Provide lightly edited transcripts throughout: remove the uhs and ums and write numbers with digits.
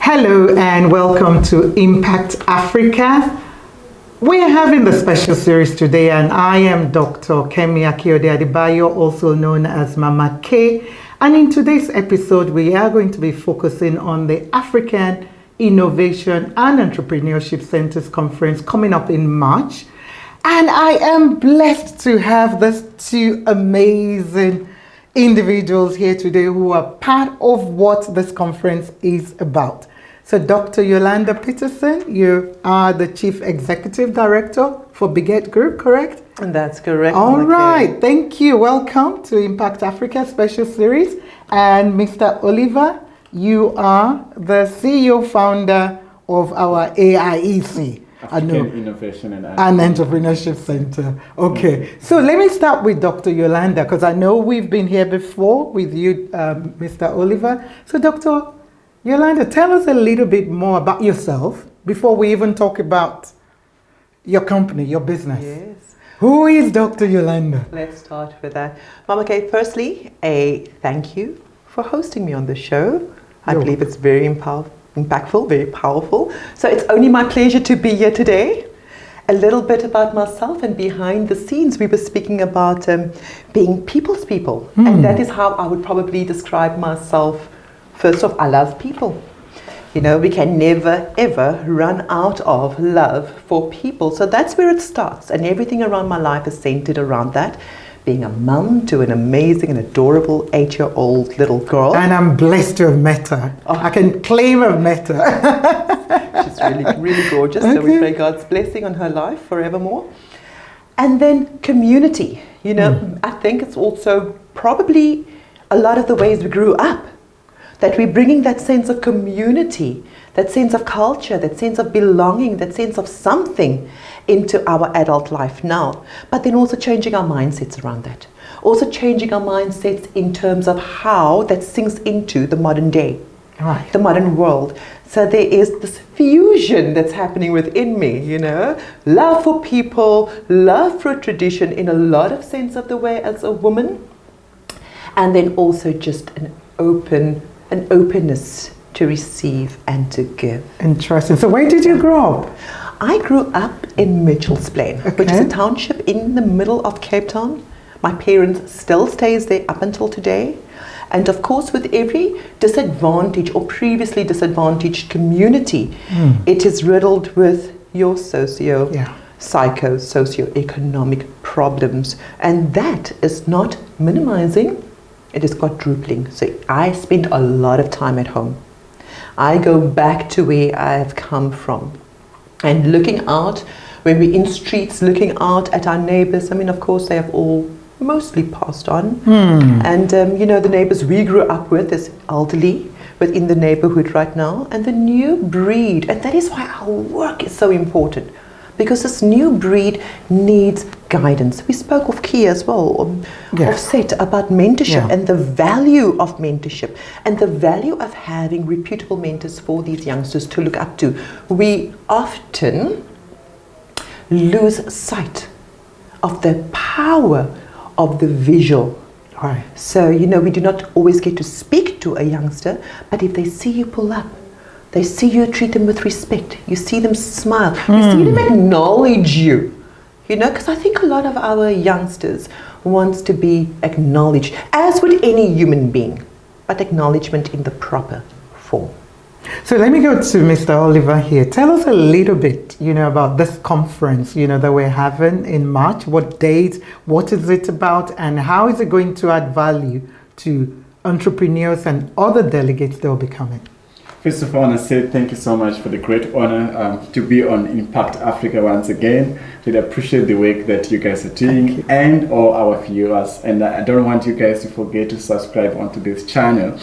Hello and welcome to Impact Africa. We are having the special series today and I am Dr. Kemi Akiode Adebayo, also known as Mama K. And in today's episode, we are going to be focusing on the African Innovation and Entrepreneurship Centers Conference coming up in March. And I am blessed to have these two amazing individuals here today who are part of what this conference is about. So Dr. Yolanda Petersen, you are the Chief Executive Director for BeGet Group, correct? And that's correct. All right, thank you. Welcome to Impact Africa Special Series. And Mr. Oliver, you are the CEO founder of our AIEC. African Innovation and Entrepreneurship Center. Okay, so let me start with Dr. Yolanda, because I know we've been here before with you, Mr. Oliver. So Dr. Yolanda, tell us a little bit more about yourself before we even talk about your company, your business. Yes. Who is Dr. Yolanda? Let's start with that. Mama Kay, firstly, a thank you for hosting me on the show. I believe it's very impactful, very powerful. So it's only my pleasure to be here today. A little bit about myself and behind the scenes. We were speaking about being people's people. And that is how I would probably describe myself. First off, I love people. You know, we can never, ever run out of love for people. So that's where it starts. And everything around my life is centered around that. Being a mum to an amazing and adorable 8-year-old little girl. And I'm blessed to have met her. Oh. I can claim I've met her. She's really, really gorgeous. Okay. So we pray God's blessing on her life forevermore. And then community. You know, I think it's also probably a lot of the ways we grew up. That we're bringing that sense of community, that sense of culture, that sense of belonging, that sense of something into our adult life now. But then also changing our mindsets around that. Also changing our mindsets in terms of how that sinks into the modern day, the modern world. So there is this fusion that's happening within me, you know. Love for people, love for tradition in a lot of sense of the way as a woman. And then also just an openness to receive and to give. Interesting. So where did you grow up? I grew up in Mitchell's Plain, which is a township in the middle of Cape Town. My parents still stays there up until today. And of course, with every disadvantaged or previously disadvantaged community, it is riddled with your socioeconomic problems. And that is not minimizing. It is quadrupling. So I spend a lot of time at home. I go back to where I have come from. And looking out, when we're in streets, looking out at our neighbors, I mean, of course, they have all mostly passed on. And, you know, the neighbors we grew up with is elderly within the neighborhood right now. And the new breed, and that is why our work is so important. Because this new breed needs guidance. We spoke of Key as well, of Set, about mentorship and the value of mentorship and the value of having reputable mentors for these youngsters to look up to. We often lose sight of the power of the visual. So, you know, we do not always get to speak to a youngster, but if they see you pull up, they see you treat them with respect. You see them smile. You see them acknowledge you. You know, because I think a lot of our youngsters wants to be acknowledged, as would any human being, but acknowledgement in the proper form. So let me go to Mr. Oliver here. Tell us a little bit, you know, about this conference, you know, that we're having in March. What date, what is it about, and how is it going to add value to entrepreneurs and other delegates that will be coming? First of all, I want to say thank you so much for the great honor to be on Impact Africa once again. Really appreciate the work that you guys are doing and all our viewers. And I don't want you guys to forget to subscribe onto this channel.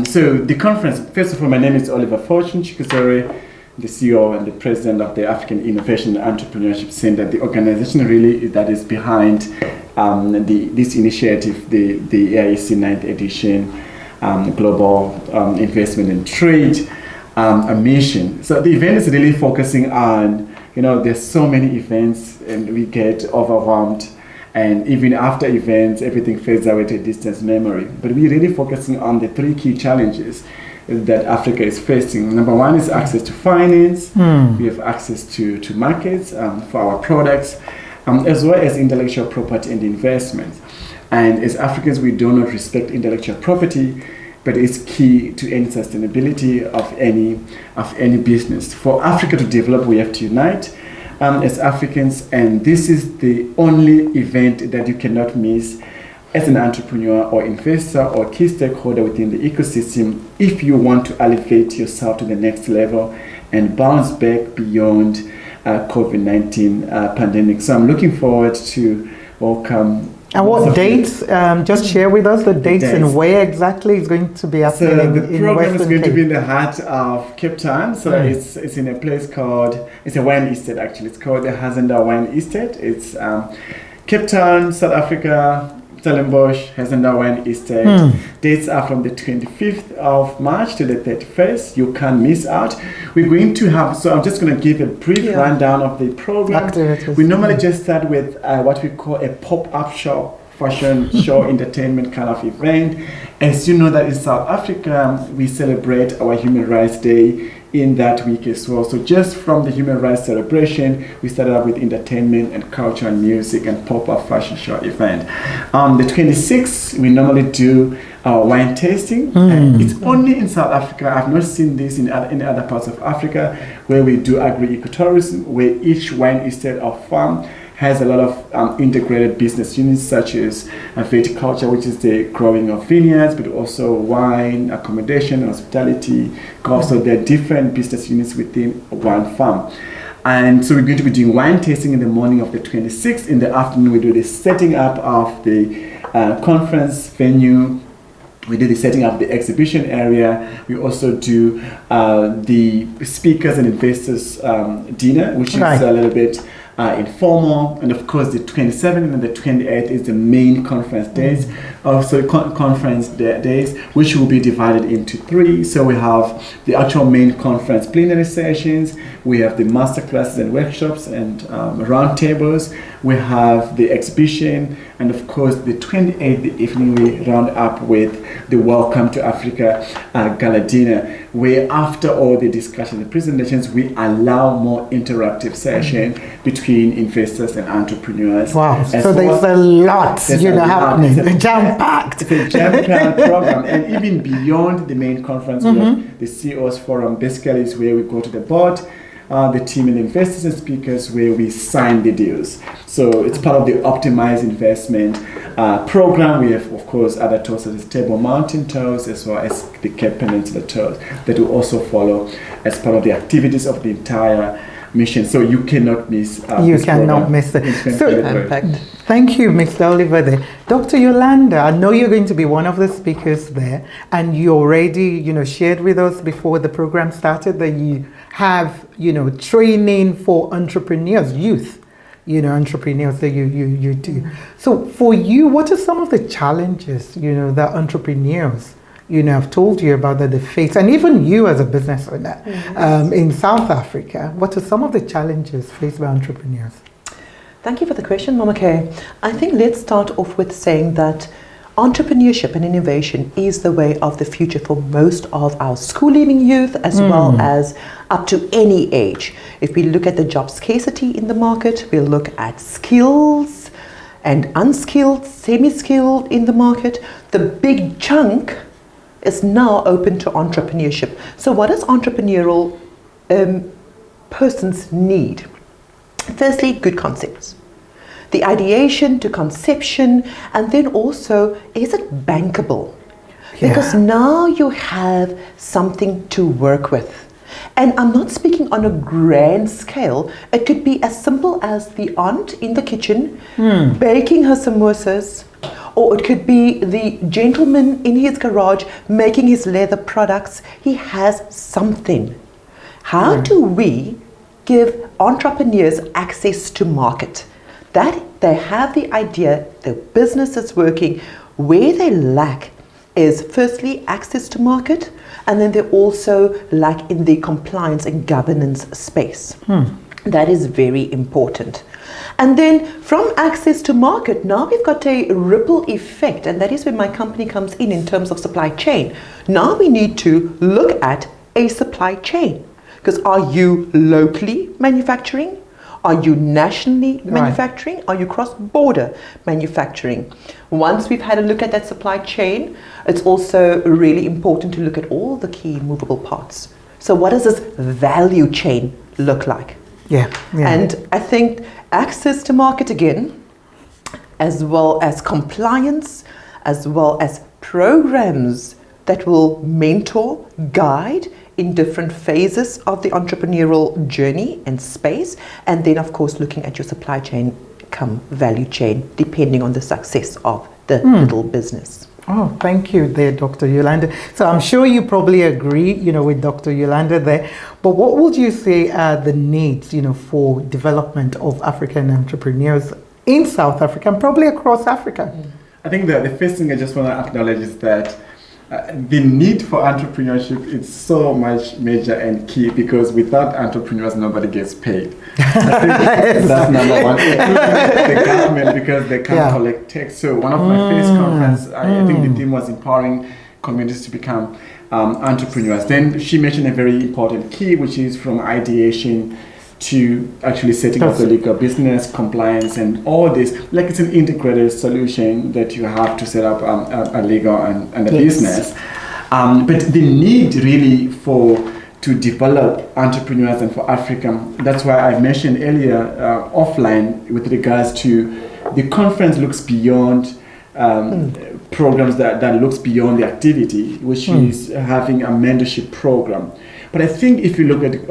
So the conference, first of all, my name is Oliver Fortune Chikodzore, the CEO and the president of the African Innovation and Entrepreneurship Center. The organization really that is behind this initiative, the AIEC 9th edition. Global investment and trade, a mission. So the event is really focusing on, you know, there's so many events and we get overwhelmed, and even after events, everything fades away to a distant memory. But we're really focusing on the three key challenges that Africa is facing. Number one is access to finance. We have access to markets for our products, as well as intellectual property and investments. And as Africans, we do not respect intellectual property, but it's key to any sustainability of any business. For Africa to develop, we have to unite as Africans, and this is the only event that you cannot miss as an entrepreneur or investor or key stakeholder within the ecosystem if you want to elevate yourself to the next level and bounce back beyond COVID-19 pandemic. So I'm looking forward to welcome. And what dates? Just share with us the dates and where exactly it's going to be happening. So the program is going Cape. to be in the heart of Cape Town. So it's in a place called, it's a wine estate actually. It's called the Hazenda Wine Estate. It's Cape Town, South Africa, Stellenbosch, Hazenda Wine Estate. Dates are from the 25th of March to the 31st. You can't miss out. We're going to have, so I'm just going to give a brief rundown of the program. Activities. We normally just start with what we call a pop-up shop, fashion show, entertainment kind of event. As you know that in South Africa, we celebrate our Human Rights Day in that week as well. So just from the Human Rights celebration, we started out with entertainment and culture and music and pop-up fashion show event. On the 26th, we normally do wine tasting. And it's only in South Africa. I've not seen this in any other parts of Africa where we do agri-ecotourism, where each wine estate or farm has a lot of integrated business units such as viticulture, which is the growing of vineyards, but also wine, accommodation, hospitality, golf. So there are different business units within one farm. And so we're going to be doing wine tasting in the morning of the 26th. In the afternoon, we do the setting up of the conference venue. We do the setting up the exhibition area. We also do the speakers and investors dinner, which is a little bit informal. And of course, the 27th and the 28th is the main conference days. Conference days, which will be divided into three. So we have the actual main conference plenary sessions. We have the master classes and workshops and roundtables. We have the exhibition, and of course, the 28th the evening we round up with the Welcome to Africa Gala Dinner, where after all the discussions and presentations, we allow more interactive session between investors and entrepreneurs. Wow! So there's a lot, happening. Jam-packed. It's a jam-packed program, and even beyond the main conference, we have the CEOs Forum. Basically, is where we go to the board, the team and investors and speakers, where we sign the deals. So it's part of the optimized investment program. We have, of course, other tours such as Table Mountain tours, as well as the Cape Peninsula tours that will also follow as part of the activities of the entire mission. So you cannot miss. You cannot miss it. Thank you, Mr. Oliver. There, Dr. Yolanda. I know you're going to be one of the speakers there, and you already, shared with us before the program started that you have, training for entrepreneurs, youth. Entrepreneurs that you do. So for you, what are some of the challenges, that entrepreneurs, have told you about that they face, and even you as a business owner in South Africa, what are some of the challenges faced by entrepreneurs? Thank you for the question, Mama Kay. I think let's start off with saying that entrepreneurship and innovation is the way of the future for most of our school-leaving youth, as well as up to any age. If we look at the job scarcity in the market, we'll look at skills and unskilled, semi-skilled in the market. The big chunk is now open to entrepreneurship. So what does entrepreneurial persons need? Firstly, good concepts. The ideation to conception, and then also, is it bankable? Because now you have something to work with. And I'm not speaking on a grand scale. It could be as simple as the aunt in the kitchen baking her samosas, or it could be the gentleman in his garage making his leather products. He has something. How do we give entrepreneurs access to market? That they have the idea, the business is working. Where they lack is firstly access to market, and then they also lack in the compliance and governance space. That is very important. And then from access to market, now we've got a ripple effect, and that is where my company comes in terms of supply chain. Now we need to look at a supply chain, because are you locally manufacturing? Are you nationally manufacturing? Are you cross-border manufacturing? Once we've had a look at that supply chain, it's also really important to look at all the key movable parts. So what does this value chain look like? Yeah. And I think access to market again, as well as compliance, as well as programs that will mentor, guide in different phases of the entrepreneurial journey and space, and then of course looking at your supply chain come value chain, depending on the success of the little business. Oh, thank you there, Dr. Yolanda. So I'm sure you probably agree, with Dr. Yolanda there. But what would you say are the needs, for development of African entrepreneurs in South Africa and probably across Africa? I think that the first thing I just want to acknowledge is that the need for entrepreneurship is so much major and key, because without entrepreneurs, nobody gets paid. I think that's number one. The government, because they can't collect tax. So one of my first conference, I think the theme was empowering communities to become entrepreneurs. Then she mentioned a very important key, which is from ideation to actually setting up the legal business, compliance, and all this. Like, it's an integrated solution that you have to set up a legal and a business. But the need really to develop entrepreneurs and for Africa, that's why I mentioned earlier offline with regards to the conference looks beyond programs that looks beyond the activity, which is having a mentorship program. But I think if you look at,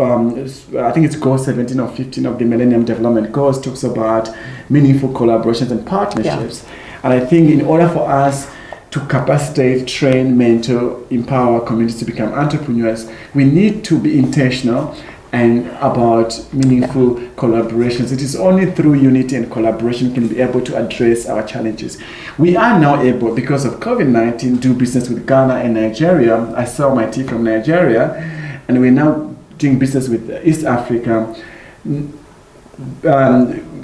I think it's goal 17 or 15 of the Millennium Development Goals, talks about meaningful collaborations and partnerships. And I think in order for us to capacitate, train, mentor, empower communities to become entrepreneurs, we need to be intentional and about meaningful collaborations. It is only through unity and collaboration we can be able to address our challenges. We are now able, because of COVID-19, do business with Ghana and Nigeria. I saw my team from Nigeria, and we're now doing business with East Africa,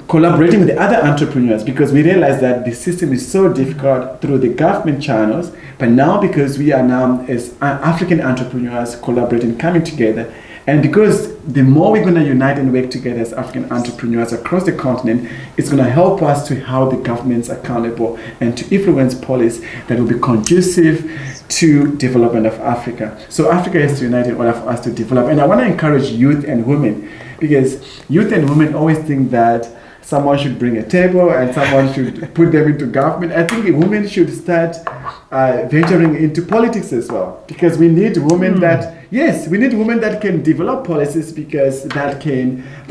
collaborating with the other entrepreneurs, because we realize that the system is so difficult through the government channels. But now, because we are now as African entrepreneurs collaborating, coming together, and because the more we're going to unite and work together as African entrepreneurs across the continent, it's going to help us to hold the governments accountable and to influence policies that will be conducive to development of Africa. So Africa has to unite in order for us to develop. And I want to encourage youth and women, because youth and women always think that someone should bring a table and someone should put them into government. I think women should start venturing into politics as well, because we need women we need women that can develop policies, because that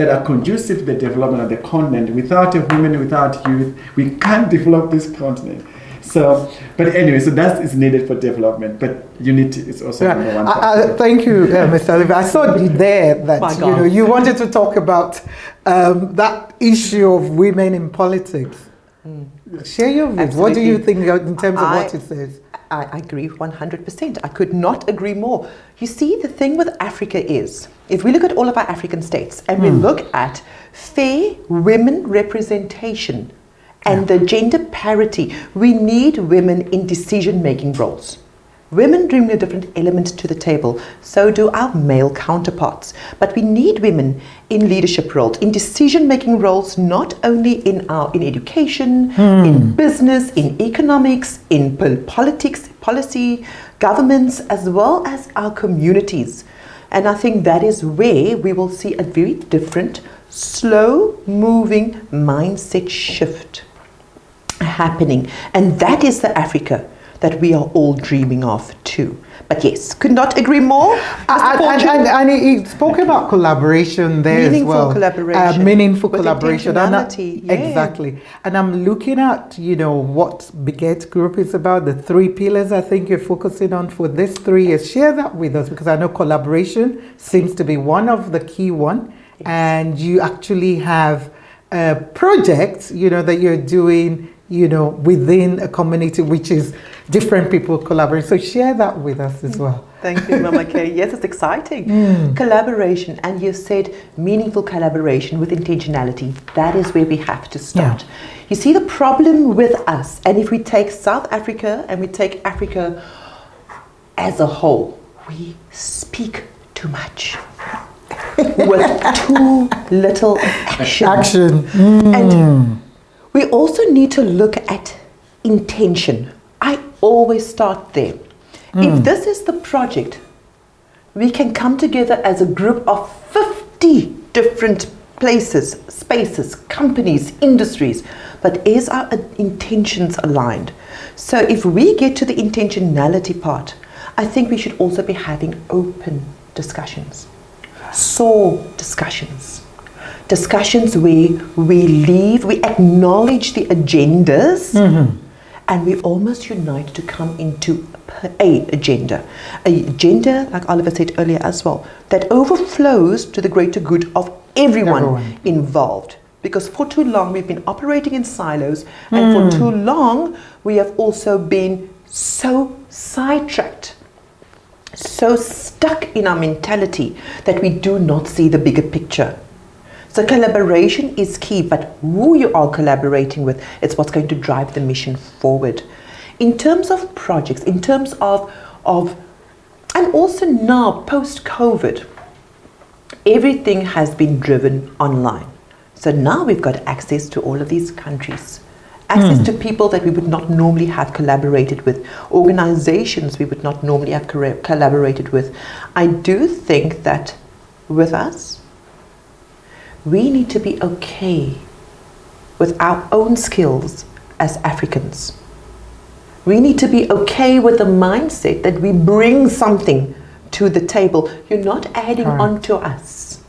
are conducive to the development of the continent. Without a woman, without youth, we can't develop this continent. So, but anyway, so that is needed for development, but unity is also number one. Thank you, Mr. Oliver. I saw there that you wanted to talk about that issue of women in politics. Share your views. What do you think in terms of what it says? I agree 100%. I could not agree more. You see, the thing with Africa is, if we look at all of our African states and we look at fair women representation and the gender parity, we need women in decision-making roles. Women bring a different element to the table, so do our male counterparts. But we need women in leadership roles, in decision-making roles, not only in education, in business, in economics, in politics, policy, governments, as well as our communities. And I think that is where we will see a very different, slow-moving mindset shift happening. And that is the Africa that we are all dreaming of too. But yes, could not agree more. And he spoke about collaboration there as well. Meaningful collaboration. Exactly. And I'm looking at, what BeGet Group is about, the 3 pillars I think you're focusing on for this 3 years. Share that with us, because I know collaboration seems to be one of the key one. Yes. And you actually have projects, that you're doing, within a community, which is different people collaborate. So share that with us as well. Thank you, Mama Kay. Yes, it's exciting. Collaboration, and you said meaningful collaboration with intentionality. That is where we have to start. Yeah. You see the problem with us, and if we take South Africa and we take Africa as a whole, we speak too much with too little action. And we also need to look at intention. I always start there. If this is the project, we can come together as a group of 50 different places, spaces, companies, industries, but is our intentions aligned? So if we get to the intentionality part, I think we should also be having open discussions, discussions where we acknowledge the agendas, and we almost unite to come into a agenda, like Oliver said earlier as well, that overflows to the greater good of everyone involved. Because for too long we've been operating in silos, and for too long we have also been so sidetracked, so stuck in our mentality that we do not see the bigger picture. So collaboration is key, but who you are collaborating with, it's what's going to drive the mission forward. In terms of projects, in terms of and also now post-COVID, everything has been driven online. So now we've got access to all of these countries, access to people that we would not normally have collaborated with, organizations we would not normally have collaborated with. I do think that with us, we need to be okay with our own skills as Africans. We need to be okay with the mindset that we bring something to the table. You're not adding on to us.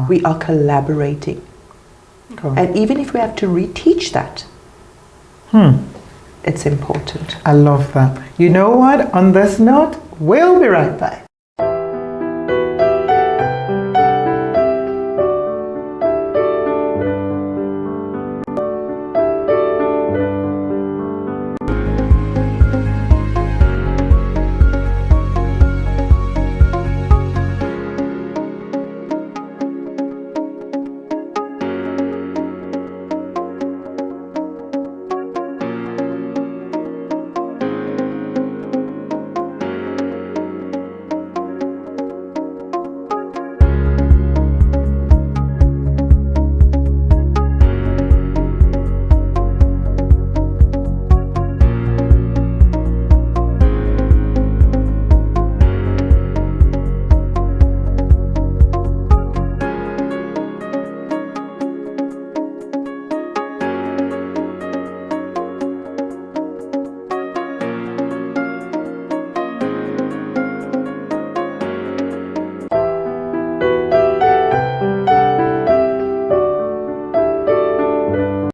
We are collaborating. And even if we have to reteach that, it's important. I love that. You know what? On this note, we'll be right back.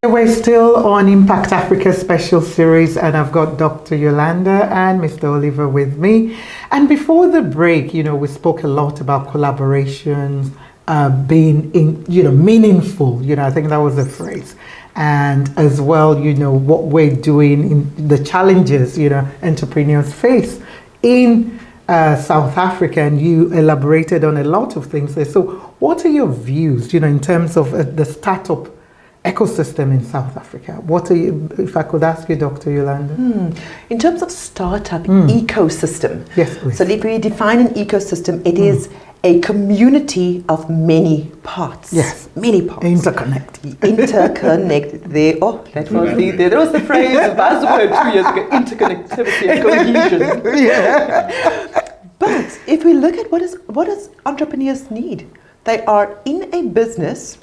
We're still on Impact Africa special series, and I've got Dr. Yolanda and Mr. Oliver with me. And before the break, we spoke a lot about collaborations being meaningful. I think that was the phrase. And as well, what we're doing in the challenges, entrepreneurs face in South Africa, and you elaborated on a lot of things there. So what are your views, in terms of the startup ecosystem in South Africa? What are you, if I could ask you, Dr. Yolanda? In terms of startup ecosystem, yes, please. So if we define an ecosystem, it is a community of many parts. Yes, many parts. Interconnect. There was the phrase, the buzzword 2 years ago, interconnectivity and cohesion. Yeah. But if we look at what does entrepreneurs need? They are in a business,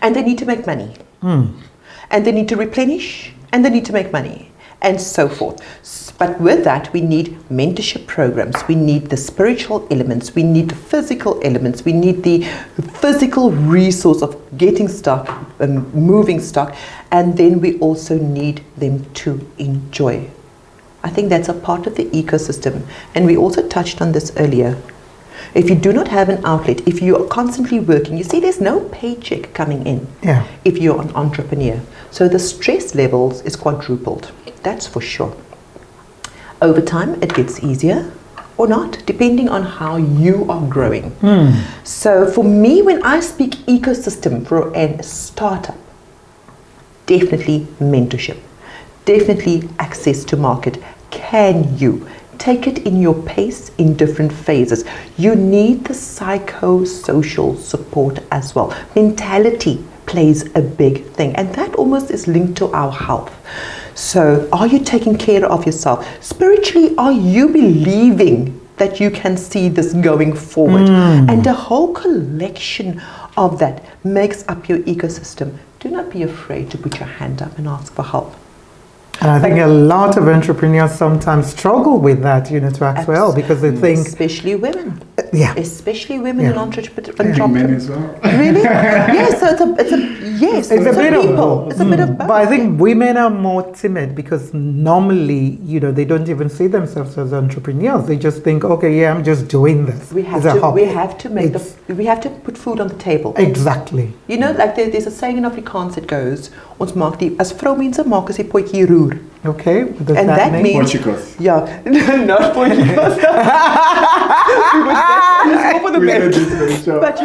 and they need to make money, and they need to replenish, and they need to make money, and so forth. But with that, we need mentorship programs, we need the spiritual elements, we need the physical elements, we need the physical resource of getting stock and moving stock, and then we also need them to enjoy. I think that's a part of the ecosystem, and we also touched on this earlier. If you do not have an outlet, if you are constantly working, you see there's no paycheck coming in if you're an entrepreneur. So the stress levels is quadrupled, that's for sure. Over time, it gets easier or not, depending on how you are growing. So for me, when I speak ecosystem for a startup, definitely mentorship, definitely access to market. Can you take it in your pace in different phases? You need the psychosocial support as well. Mentality plays a big thing, and that almost is linked to our health. So are you taking care of yourself? Spiritually, are you believing that you can see this going forward? And a whole collection of that makes up your ecosystem. Do not be afraid to put your hand up and ask for help. And I think a lot of entrepreneurs sometimes struggle with that, to act well, because they think... Especially women. Yeah. Especially women in entrepreneurship. Men as well. Really? Yes, so it's a bit of both. It's a bit of both. But I think women are more timid because normally, they don't even see themselves as entrepreneurs. They just think, okay, yeah, I'm just doing this. We have to put food on the table. Exactly. Like there's a saying in Afrikaans that goes, ons maak die as vroumense maak as die potjie roer. Okay, what does And that mean? means Portugal. yeah, not potjies. But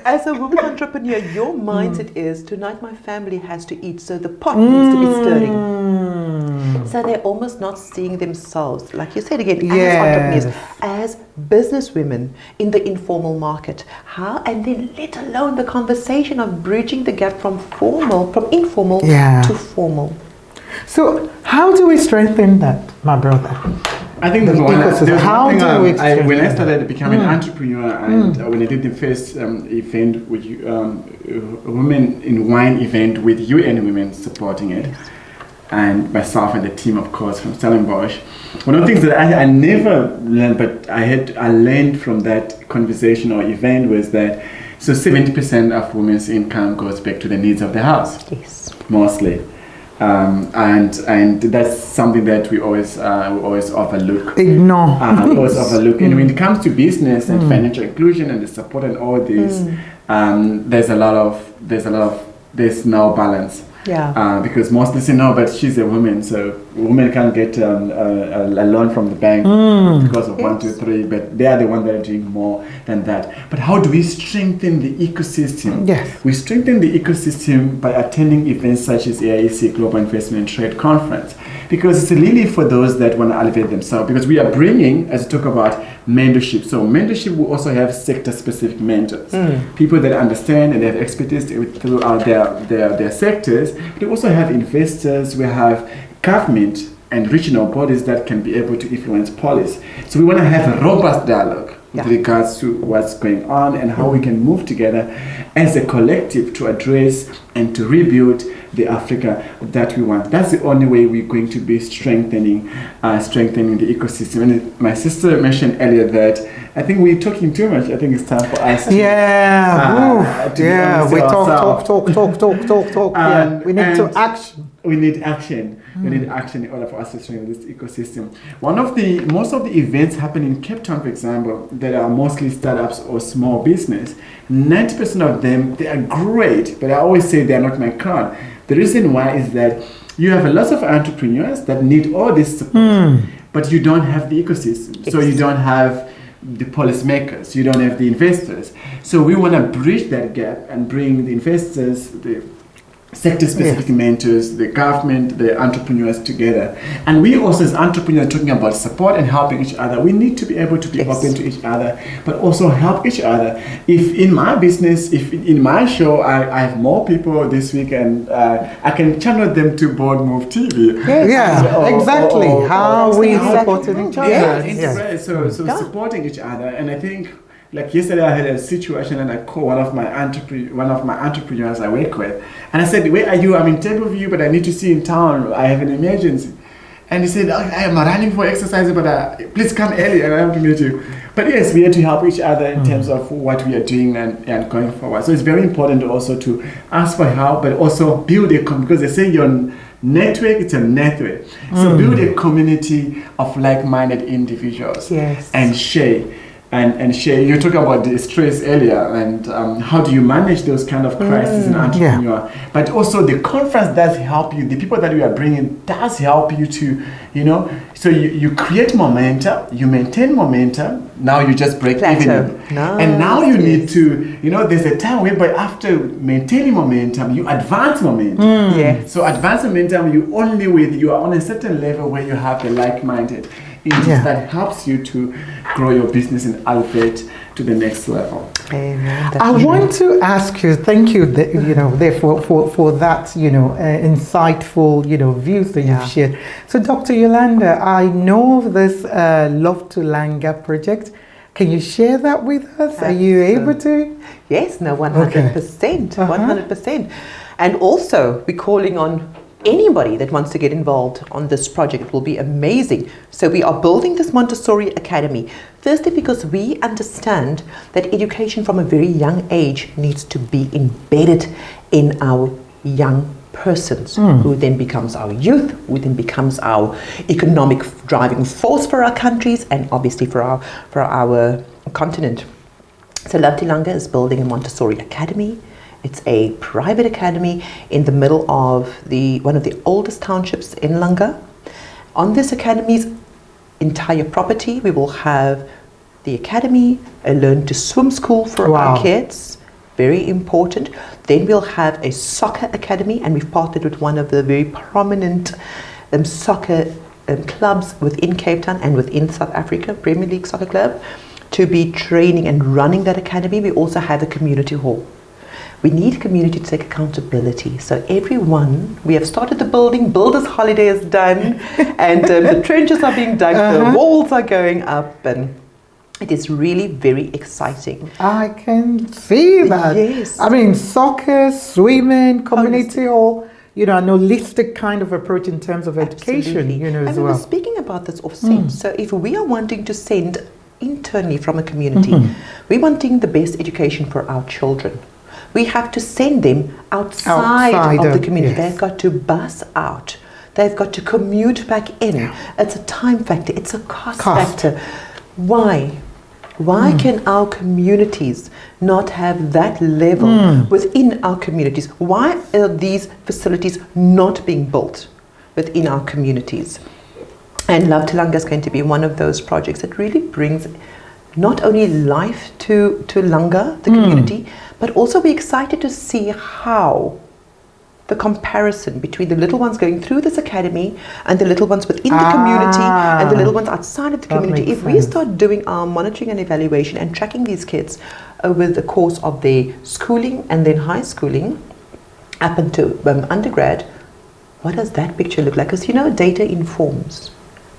as a woman entrepreneur, your mindset is tonight my family has to eat, so the pot needs to be stirring. So they're almost not seeing themselves, like you said again, as entrepreneurs, as businesswomen in the informal market. How, and then let alone the conversation of bridging the gap from informal to formal. So how do we strengthen that, my brother? I think when I started becoming an entrepreneur and when I did the first event with women in wine event with UN Women supporting it, and myself and the team, of course, from Stellenbosch. One of the things that I never learned, but I learned from that conversation or event was that 70% of women's income goes back to the needs of the house. Yes. Mostly. And that's something that we always overlook. Ignore. Always overlook. And when it comes to business and financial inclusion and the support and all this, there's no balance. Yeah. Because mostly say no, but she's a woman, so women can't get a loan from the bank because of 1, 2, 3. But they are the ones that are doing more than that. But how do we strengthen the ecosystem? Yes. We strengthen the ecosystem by attending events such as AIEC Global Investment and Trade Conference, because it's really for those that want to elevate themselves. Because we are bringing, as we talk about mentorship. So mentorship will also have sector-specific mentors, people that understand and have expertise throughout their sectors. We also have investors. We have government and regional bodies that can be able to influence policy. So we want to have a robust dialogue with regards to what's going on and how we can move together as a collective to address and to rebuild the Africa that we want. That's the only way we're going to be strengthening the ecosystem. And my sister mentioned earlier that I think we're talking too much. I think it's time for us to we talk. We need to action. We need action. We need action in order for us to strengthen this ecosystem. Most of the events happen in Cape Town, for example, that are mostly startups or small business. 90% of them, they are great, but I always say they are not my crowd. The reason why is that you have a lot of entrepreneurs that need all this support, but you don't have the ecosystem. So you don't have the policymakers, you don't have the investors. So we want to bridge that gap and bring the investors, the sector-specific mentors, the government, the entrepreneurs together. And we also as entrepreneurs talking about support and helping each other. We need to be able to be open to each other, but also help each other. If in my business, if in my show, I have more people this week and I can channel them to Board Move TV. Exactly. How we supporting each other. So supporting each other. And I think, like yesterday, I had a situation and I called one of my entrepreneurs I work with, and I said, "Where are you? I'm in Tableview, but I need to see you in town. I have an emergency." And he said, "I am running for exercise, but please come early and I have to meet you." But yes, we have to help each other in terms of what we are doing and going forward. So it's very important also to ask for help, but also build a community, because they say your network, it's a network. So build a community of like-minded individuals and share. and share. You talk about the stress earlier, and how do you manage those kind of crises in entrepreneur? Yeah. But also the conference does help you. The people that we are bringing does help you to, so you create momentum, you maintain momentum. Now you just break even, and now you need to, there's a time whereby after maintaining momentum, you advance momentum. So advance momentum, you are on a certain level where you have the like-minded. That helps you to grow your business and elevate to the next level. Amen. I want to ask you, thank you, for that, insightful, views that you've shared. So, Dr. Yolanda, I know of this Love to Langa project. Can you share that with us? Are you able to? Yes, no, 100%, 100%. And also, we're calling on anybody that wants to get involved on this project. It will be amazing. So we are building this Montessori Academy. Firstly, because we understand that education from a very young age needs to be embedded in our young persons, who then becomes our youth, who then becomes our economic driving force for our countries and obviously for our continent. So Love to Langa is building a Montessori Academy. It's a private academy in the middle of one of the oldest townships in Langa. On this academy's entire property, we will have the academy, a learn to swim school for our kids, very important. Then we'll have a soccer academy, and we've partnered with one of the very prominent soccer clubs within Cape Town and within South Africa, Premier League Soccer Club, to be training and running that academy. We also have a community hall. We need community to take accountability. So everyone, we have started the building, builder's holiday is done, and the trenches are being dug, the walls are going up, and it is really very exciting. I can see that. Yes. I mean, soccer, swimming, community hall, an holistic kind of approach in terms of education, and as we well. were speaking about this offset. So if we are wanting to send internally from a community, we're wanting the best education for our children. We have to send them outside of the community. They've got to bus out. They've got to commute back in. It's a time factor. It's a cost factor. Why? Why can our communities not have that level within our communities? Why are these facilities not being built within our communities? And Love to Langa is going to be one of those projects that really brings not only life to Langa, the community, but also we're excited to see how the comparison between the little ones going through this academy and the little ones within the community and the little ones outside of the community. If we start doing our monitoring and evaluation and tracking these kids over the course of their schooling and then high schooling up into undergrad, what does that picture look like? Because data informs.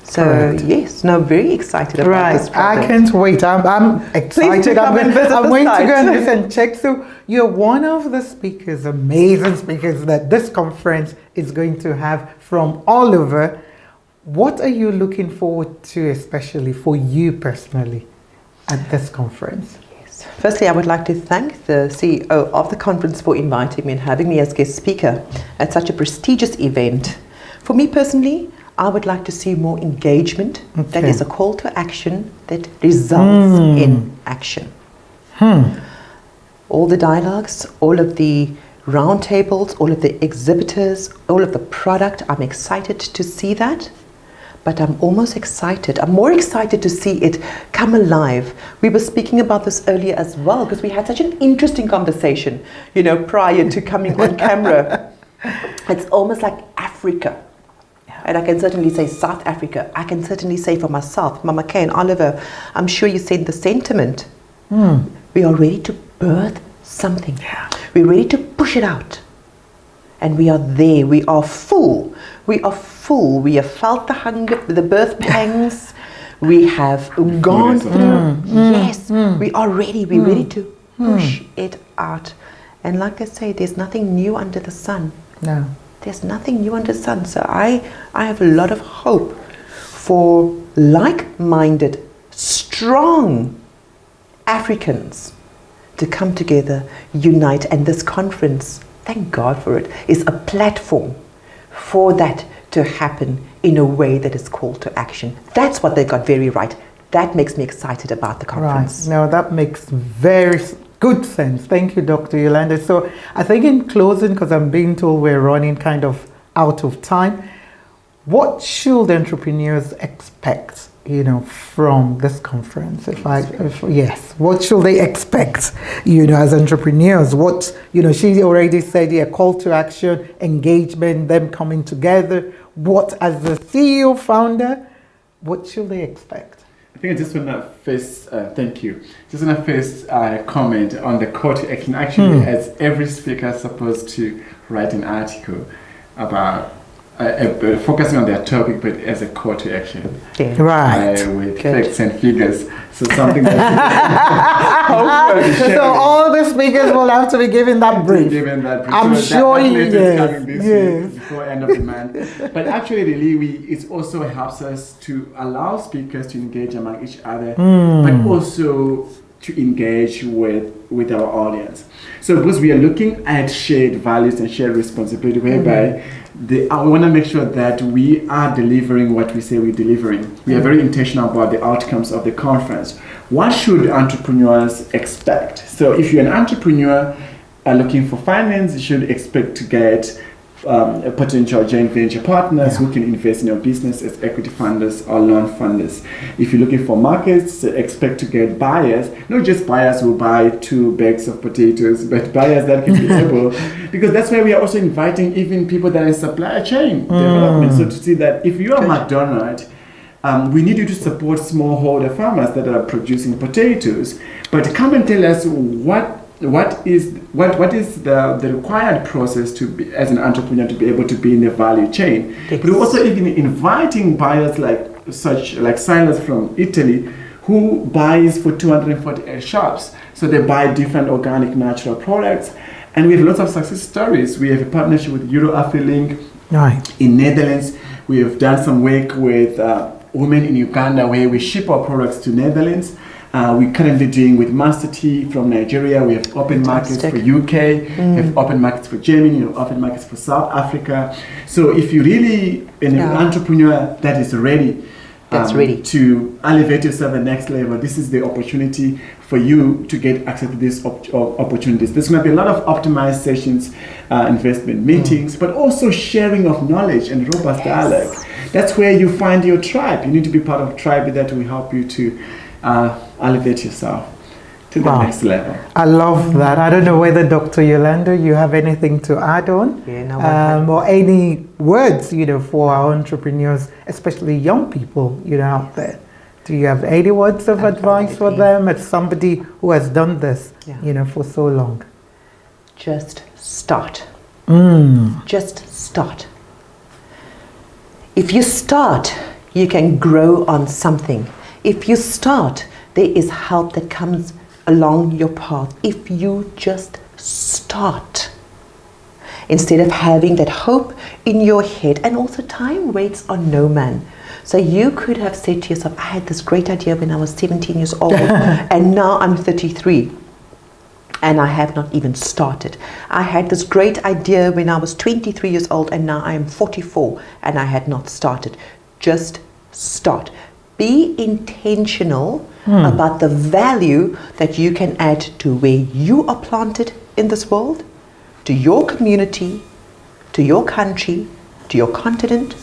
So yes, very excited about this project. I can't wait. I'm excited. I'm going to go and check. So you're one of the speakers, amazing speakers that this conference is going to have from all over. What are you looking forward to, especially for you personally, at this conference? Yes. Firstly, I would like to thank the CEO of the conference for inviting me and having me as guest speaker at such a prestigious event. For me personally, I would like to see more engagement. That is a call to action that results in action. All the dialogues, all of the roundtables, all of the exhibitors, all of the product, I'm excited to see that. But I'm almost excited. I'm more excited to see it come alive. We were speaking about this earlier as well, because we had such an interesting conversation, prior to coming on camera. It's almost like Africa. And I can certainly say South Africa. I can certainly say for myself, Mama Kay and Oliver, I'm sure you send the sentiment. We are ready to birth something. We're ready to push it out. And we are there. We are full. We are full. We have felt the hunger, the birth pangs. We have gone through. Yes, we are ready. We're ready to push it out. And like I say, there's nothing new under the sun. No. There's nothing new under the sun. So I have a lot of hope for like-minded, strong Africans to come together, unite. And this conference, thank God for it, is a platform for that to happen in a way that is called to action. That's what they got very right. that makes me excited about the conference. Right. No, that makes very good sense. Thank you, Dr. Yolanda. So I think in closing, because I'm being told we're running kind of out of time, what should entrepreneurs expect, from this conference? Yes, what should they expect, as entrepreneurs? What, she already said, call to action, engagement, them coming together. What, as the CEO founder, what should they expect? I think I just want to first, thank you. Just want to first comment on the call to action. Actually, as every speaker is supposed to write an article about focusing on their topic, but as a call to action. Yeah. Right. With facts and figures. So something that so all the speakers will have to be given that brief. I'm so sure you coming this week before end of the month. But actually, really, it also helps us to allow speakers to engage among each other, but also to engage with our audience. So because we are looking at shared values and shared responsibility, whereby we want to make sure that we are delivering what we say we're delivering. We are very intentional about the outcomes of the conference. What should entrepreneurs expect? So if you're an entrepreneur looking for finance, you should expect to get potential joint venture partners who can invest in your business as equity funders or loan funders. If you're looking for markets, expect to get buyers, not just buyers who buy 2 bags of potatoes, but buyers that can be able, because that's why we are also inviting even people that are in supply chain development. So to see that if you are McDonald's, we need you to support smallholder farmers that are producing potatoes, but come and tell us what is the required process to be, as an entrepreneur, to be able to be in the value chain. Yes. But we're also even inviting buyers like Silas from Italy, who buys for 248 shops. So they buy different organic natural products, and we have lots of success stories. We have a partnership with EuroAfriLink in Netherlands. We have done some work with women in Uganda where we ship our products to Netherlands. We're currently doing with Master Tea from Nigeria. We have open markets for UK, we have open markets for Germany, we have open markets for South Africa. So if you're really an entrepreneur that is ready, to elevate yourself to the next level, this is the opportunity for you to get access to these opportunities. There's going to be a lot of optimized sessions, investment meetings, but also sharing of knowledge and robust dialogue. That's where you find your tribe. You need to be part of a tribe that will help you to elevate yourself to the next level. I love that. I don't know whether Dr. Yolanda, you have anything to add on, or any words, for our entrepreneurs, especially young people, out there. Do you have any words of advice for them as somebody who has done this, for so long? Just start. Just start. If you start, you can grow on something. If you start, there is help that comes along your path. If you just start, instead of having that hope in your head, and also time waits on no man. So you could have said to yourself, I had this great idea when I was 17 years old, and now I'm 33. And I have not even started. I had this great idea when I was 23 years old, and now I am 44, and I had not started. Just start. Be intentional about the value that you can add to where you are planted in this world, to your community, to your country, to your continent,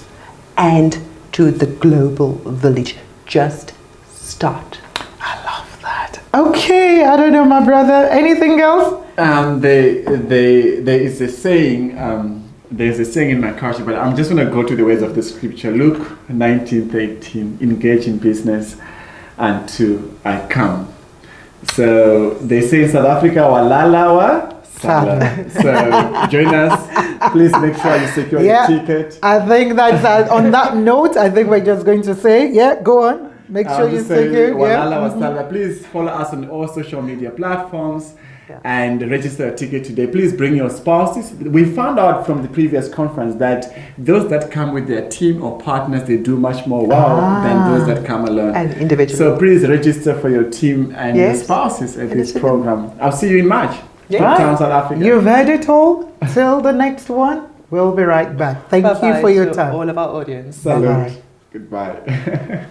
and to the global village. Just start. I love that. Okay, I don't know, my brother. Anything else? There is a saying. There's a saying in my culture, but I'm just going to go to the words of the scripture. Luke 19:13, engage in business until I come. So they say in South Africa, walala wa sala. So join us. Please make sure you secure your ticket. I think that's on that note, I think we're just going to say, go on. Make sure you secure. Walala wa sala. Please follow us on all social media platforms. And register a ticket today. Please bring your spouses. We found out from the previous conference that those that come with their team or partners, they do much more than those that come alone. And individually. So please register for your team and your spouses at this program. I'll see you in March. South Africa. You've heard it all. Till the next one, we'll be right back. Thank you for your time. All of our audience. Salute. Goodbye.